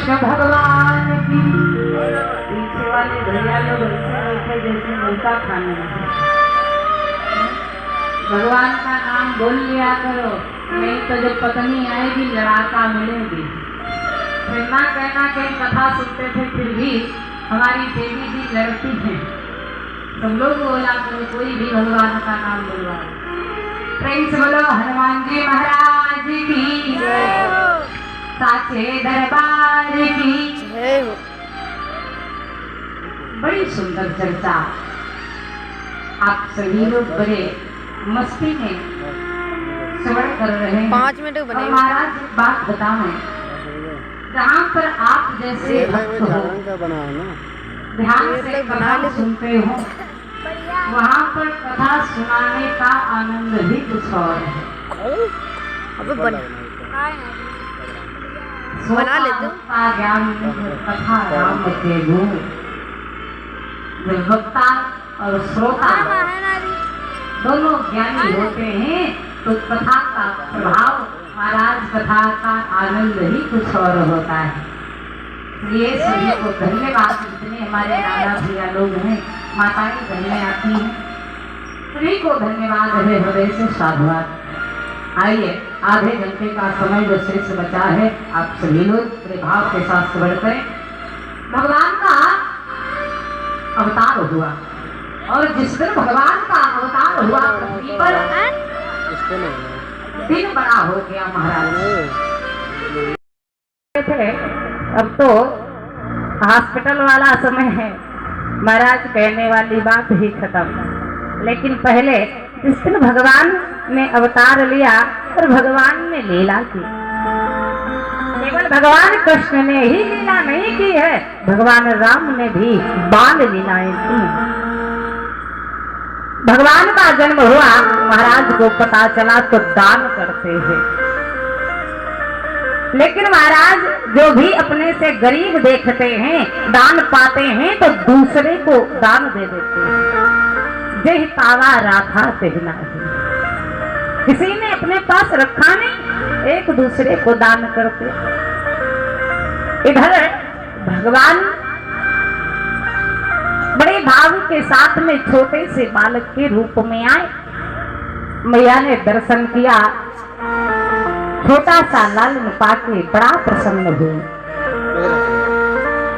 कृष्ण भगवान की। पीछे वाले भैया लोग ऐसे बैठे जैसे मुर्गा खाने लगे। भगवान का नाम बोल लिया करो, नहीं तो जब पत्नी आएगी लड़ाका मिलेगी। फिर ना कहना कि कथा सुनते थे फिर भी हमारी देवी जी लड़ती हैं। तुम लोग बोला करो, कोई भी भगवान का नाम बोलवा। प्रेम से बोलो हनुमान जी महाराज की, साचे दरबार की। बड़ी सुंदर चर्चा आप सभी लोग बड़े मस्ती में श्रवण कर रहे हैं। 5 मिनट बने। और महाराज एक बात बताओ, जहाँ पर आप जैसे भक्त हो, ध्यान से कथा सुनते हो, वहाँ पर कथा सुनाने का आनंद भी कुछ और है। अब बना लेते हो। ज्ञान कथा राम के गुण, जो वक्ता और श्रोता दोनों ज्ञानी होते हैं तो कथा का प्रभाव, महाराज कथा का आनंद ही कुछ और होता है। ये सभी को धन्यवाद। जितने हमारे दादा भैया लोग हैं, माताएं धन्य आती हैं, सभी को धन्यवाद है, हृदय से साधुवाद। आइए, आधे घंटे का समय जो शेष बचा है, आप सभी लोग बड़े भाव के साथ श्रवण करें। भगवान का अवतार हुआ, और जिस दिन भगवान का अवतार हुआ पृथ्वी पर, दिन बड़ा हो गया महाराज। अब तो हॉस्पिटल वाला समय है, महाराज कहने वाली बात ही खत्म। लेकिन पहले जिस दिन भगवान ने अवतार लिया और भगवान ने लीला की, केवल भगवान कृष्ण ने ही लीला नहीं की है, भगवान राम ने भी बाल लीलाएं की। भगवान का जन्म हुआ, महाराज को पता चला तो दान करते हैं। लेकिन महाराज जो भी अपने से गरीब देखते हैं, दान पाते हैं तो दूसरे को दान दे देते हैं। जय तावा राखा तेहना है, किसी ने अपने पास रखा नहीं, एक दूसरे को दान करते। इधर भगवान बड़े भाव के साथ में छोटे से बालक के रूप में आए। मैया ने दर्शन किया, छोटा सा लालन पाके बड़ा प्रसन्न हुई।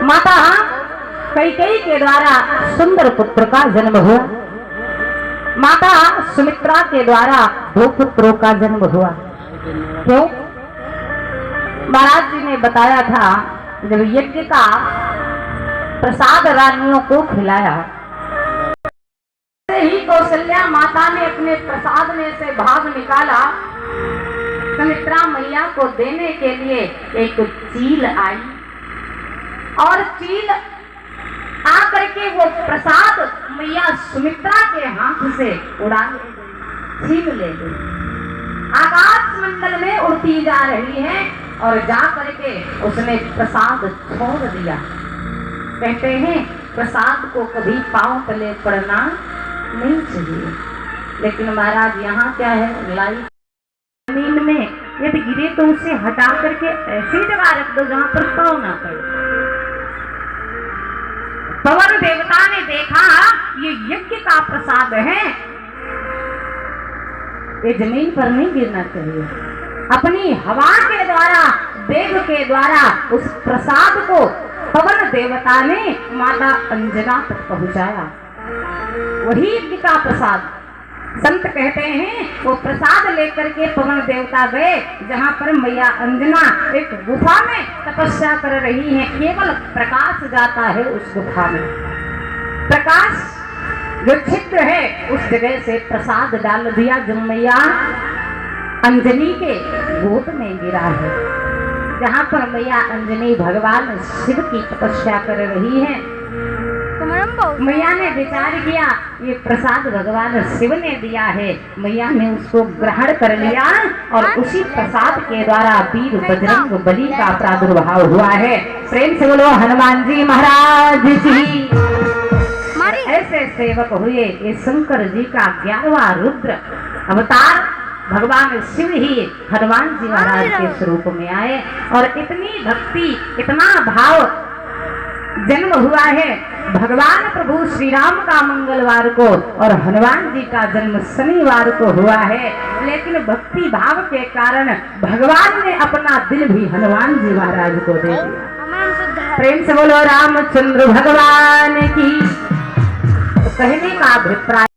माता कैकेयी के द्वारा सुंदर पुत्र का जन्म हुआ, माता सुमित्रा के द्वारा 2 पुत्रों का जन्म हुआ। क्यों? महाराज जी ने बताया था, जब यज्ञ का प्रसाद रानियों को खिलाया, ही कौशल्या माता ने अपने प्रसाद में से भाग निकाला, सुमित्रा मैया को देने के लिए एक चील आई, और चील आकर के वो प्रसाद मैया सुमित्रा के हाथ से उड़ा छीन ले गई। आकाश मंडल में उड़ती जा रही है और जा करके उसने प्रसाद छोड़ दिया। कहते हैं प्रसाद को कभी पांव तले पड़ना नहीं चाहिए। लेकिन महाराज यहाँ क्या है, लाई जमीन में यदि गिरे तो उसे हटा करके ऐसी जगह रख दो जहाँ पर पांव ना पड़े। पवन देवता ने देखा ये यज्ञ का प्रसाद है, ये जमीन पर नहीं गिरना चाहिए। अपनी हवा के द्वारा, वेग के द्वारा उस प्रसाद को पवन देवता ने माता अंजना तक पहुंचाया। वही यज्ञ का प्रसाद। संत कहते हैं वो प्रसाद लेकर के पवन देवता गए, जहाँ पर मैया अंजना एक गुफा में तपस्या कर रही है। केवल प्रकाश जाता है उस गुफा में, प्रकाश जो छिद्र है उस जगह से प्रसाद डाल दिया, जो मैया अंजनी के गोद में गिरा है। जहाँ पर मैया अंजनी भगवान शिव की तपस्या कर रही है, मैया ने विचार किया ये प्रसाद भगवान शिव ने दिया है। मैया ने उसको ग्रहण कर लिया और उसी प्रसाद के द्वारा वीर बजरंग बली का प्रादुर्भाव हुआ है। प्रेम से बोलो हनुमान जी महाराज जी। ऐसे सेवक हुए ये शंकर जी का 11वां रुद्र अवतार भगवान शिव ही हनुमान जी महाराज के स्वरूप में आए और इतनी भक्ति इतना भाव जन्म हुआ है। भगवान प्रभु श्री राम का मंगलवार को और हनुमान जी का जन्म शनिवार को हुआ है, लेकिन भक्ति भाव के कारण भगवान ने अपना दिल भी हनुमान जी महाराज को दे दिया। प्रेम से बोलो रामचंद्र भगवान की। तो कहने का अभिप्राय